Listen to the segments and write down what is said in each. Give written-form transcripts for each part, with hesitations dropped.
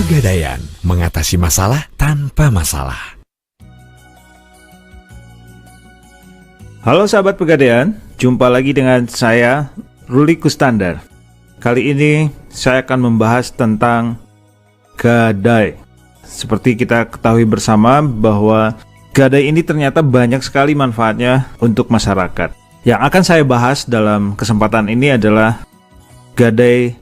Pegadaian, mengatasi masalah tanpa masalah. Halo sahabat Pegadaian, jumpa lagi dengan saya, Ruli Kustandar. Kali ini saya akan membahas tentang gadai. Seperti kita ketahui bersama bahwa gadai ini ternyata banyak sekali manfaatnya untuk masyarakat. Yang akan saya bahas dalam kesempatan ini adalah gadai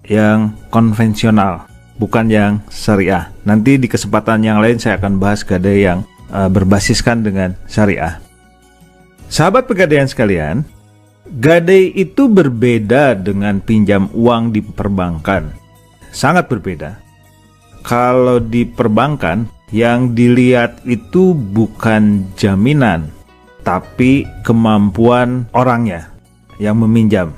yang konvensional, bukan yang syariah. Nanti di kesempatan yang lain saya akan bahas gadai yang berbasiskan dengan syariah. Sahabat Pegadaian sekalian, gadai itu berbeda dengan pinjam uang di perbankan. Sangat berbeda. Kalau di perbankan, yang dilihat itu bukan jaminan, tapi kemampuan orangnya yang meminjam.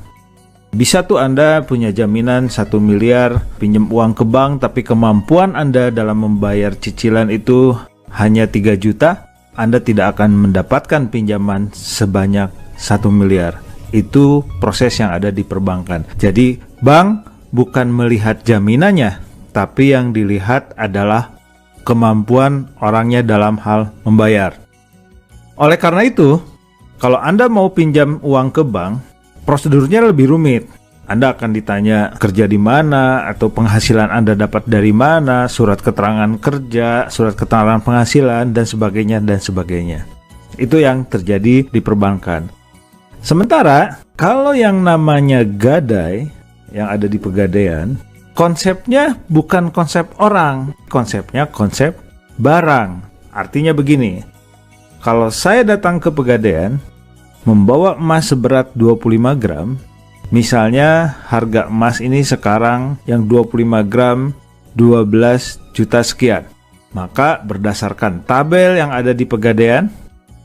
Bisa tuh Anda punya jaminan 1 miliar pinjam uang ke bank, tapi kemampuan Anda dalam membayar cicilan itu hanya 3 juta, Anda tidak akan mendapatkan pinjaman sebanyak 1 miliar. Itu proses yang ada di perbankan. Jadi bank bukan melihat jaminannya, tapi yang dilihat adalah kemampuan orangnya dalam hal membayar. Oleh karena itu, kalau Anda mau pinjam uang ke bank, prosedurnya lebih rumit. Anda akan ditanya kerja di mana, atau penghasilan Anda dapat dari mana, surat keterangan kerja, surat keterangan penghasilan, dan sebagainya, dan sebagainya. Itu yang terjadi di perbankan. Sementara, kalau yang namanya gadai, yang ada di Pegadaian, konsepnya bukan konsep orang, konsepnya konsep barang. Artinya begini, kalau saya datang ke Pegadaian, membawa emas seberat 25 gram, misalnya harga emas ini sekarang yang 25 gram 12 juta sekian. Maka berdasarkan tabel yang ada di Pegadaian,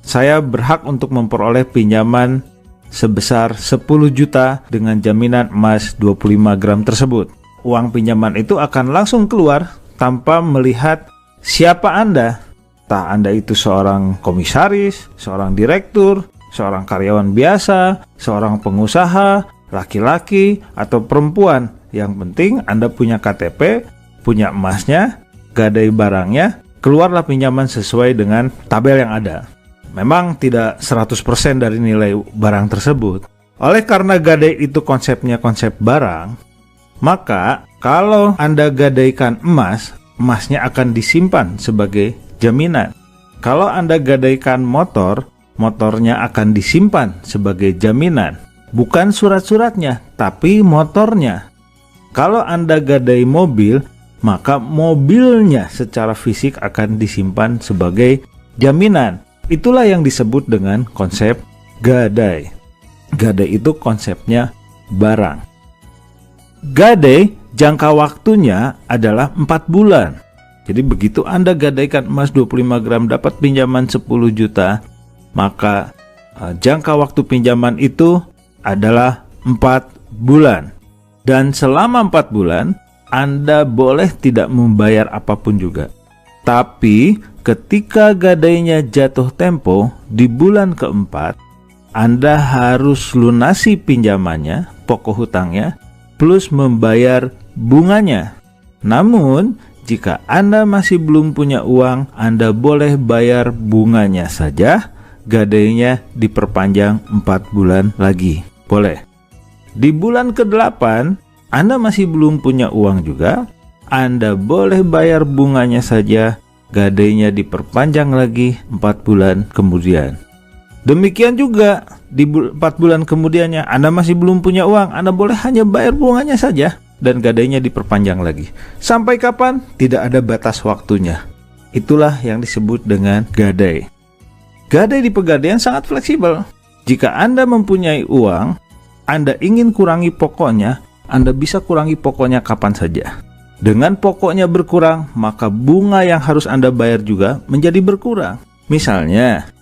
saya berhak untuk memperoleh pinjaman sebesar 10 juta dengan jaminan emas 25 gram tersebut. Uang pinjaman itu akan langsung keluar tanpa melihat siapa Anda. Entah Anda itu seorang komisaris, seorang direktur, seorang karyawan biasa, seorang pengusaha, laki-laki, atau perempuan. Yang penting Anda punya KTP, punya emasnya, gadai barangnya, keluarlah pinjaman sesuai dengan tabel yang ada. Memang tidak 100% dari nilai barang tersebut. Oleh karena gadai itu konsepnya konsep barang, maka kalau Anda gadaikan emas, emasnya akan disimpan sebagai jaminan. Kalau Anda gadaikan motor, motornya akan disimpan sebagai jaminan. Bukan surat-suratnya, tapi motornya. Kalau Anda gadai mobil, maka mobilnya secara fisik akan disimpan sebagai jaminan. Itulah yang disebut dengan konsep gadai. Gadai itu konsepnya barang. Gadai jangka waktunya adalah 4 bulan. Jadi begitu Anda gadaikan emas 25 gram dapat pinjaman 10 juta, maka jangka waktu pinjaman itu adalah 4 bulan. Dan selama 4 bulan, Anda boleh tidak membayar apapun juga. Tapi ketika gadainya jatuh tempo di bulan keempat, Anda harus lunasi pinjamannya, pokok hutangnya, plus membayar bunganya. Namun, jika Anda masih belum punya uang, Anda boleh bayar bunganya saja. Gadainya diperpanjang 4 bulan lagi. Boleh. Di bulan ke-8, Anda masih belum punya uang juga, Anda boleh bayar bunganya saja. Gadainya diperpanjang lagi 4 bulan kemudian. Demikian juga di 4 bulan kemudiannya, Anda masih belum punya uang, Anda boleh hanya bayar bunganya saja, dan gadainya diperpanjang lagi. Sampai kapan? Tidak ada batas waktunya. Itulah yang disebut dengan gadai. Gadai di Pegadaian sangat fleksibel. Jika Anda mempunyai uang, Anda ingin kurangi pokoknya, Anda bisa kurangi pokoknya kapan saja. Dengan pokoknya berkurang, maka bunga yang harus Anda bayar juga menjadi berkurang. Misalnya,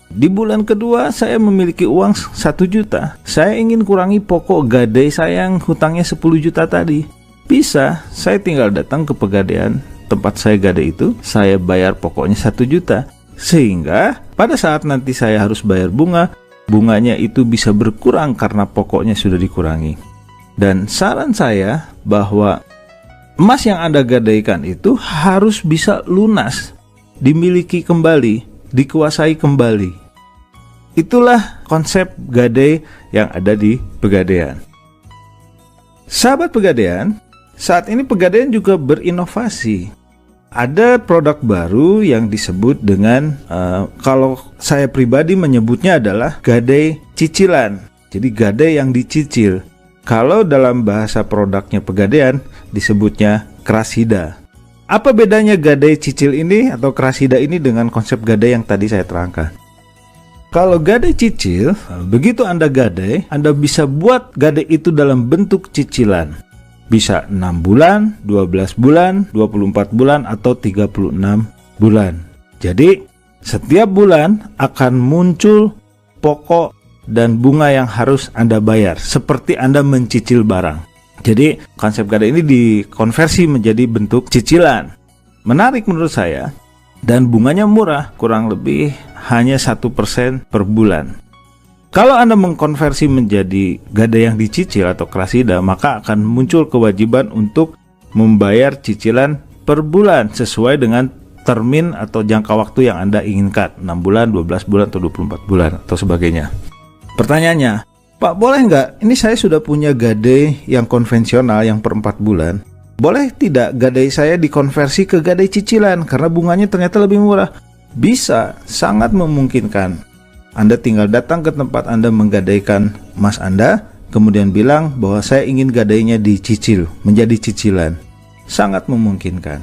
di bulan kedua saya memiliki uang 1 juta. Saya ingin kurangi pokok gadai saya yang hutangnya 10 juta tadi. Bisa, saya tinggal datang ke Pegadaian tempat saya gadai itu, saya bayar pokoknya 1 juta. Sehingga pada saat nanti saya harus bayar bunga, bunganya itu bisa berkurang karena pokoknya sudah dikurangi. Dan saran saya bahwa emas yang Anda gadaikan itu harus bisa lunas, dimiliki kembali, dikuasai kembali. Itulah konsep gadai yang ada di Pegadaian. Sahabat Pegadaian, saat ini Pegadaian juga berinovasi. Ada produk baru yang disebut dengan, kalau saya pribadi menyebutnya adalah gadai cicilan. Jadi gadai yang dicicil. Kalau dalam bahasa produknya Pegadaian disebutnya Krasida. Apa bedanya gadai cicil ini atau Krasida ini dengan konsep gadai yang tadi saya terangkan? Kalau gadai cicil, begitu Anda gadai, Anda bisa buat gadai itu dalam bentuk cicilan. Bisa 6 bulan, 12 bulan, 24 bulan, atau 36 bulan. Jadi, setiap bulan akan muncul pokok dan bunga yang harus Anda bayar, seperti Anda mencicil barang. Jadi, konsep gadai ini dikonversi menjadi bentuk cicilan. Menarik menurut saya, dan bunganya murah, kurang lebih hanya 1% per bulan. Kalau Anda mengkonversi menjadi gadai yang dicicil atau Krasida, maka akan muncul kewajiban untuk membayar cicilan per bulan sesuai dengan termin atau jangka waktu yang Anda inginkan, 6 bulan, 12 bulan, atau 24 bulan, atau sebagainya. Pertanyaannya, Pak, boleh nggak? Ini saya sudah punya gadai yang konvensional yang per 4 bulan. Boleh tidak gadai saya dikonversi ke gadai cicilan karena bunganya ternyata lebih murah? Bisa, sangat memungkinkan. Anda tinggal datang ke tempat Anda menggadaikan emas Anda, kemudian bilang bahwa saya ingin gadainya dicicil, menjadi cicilan. Sangat memungkinkan.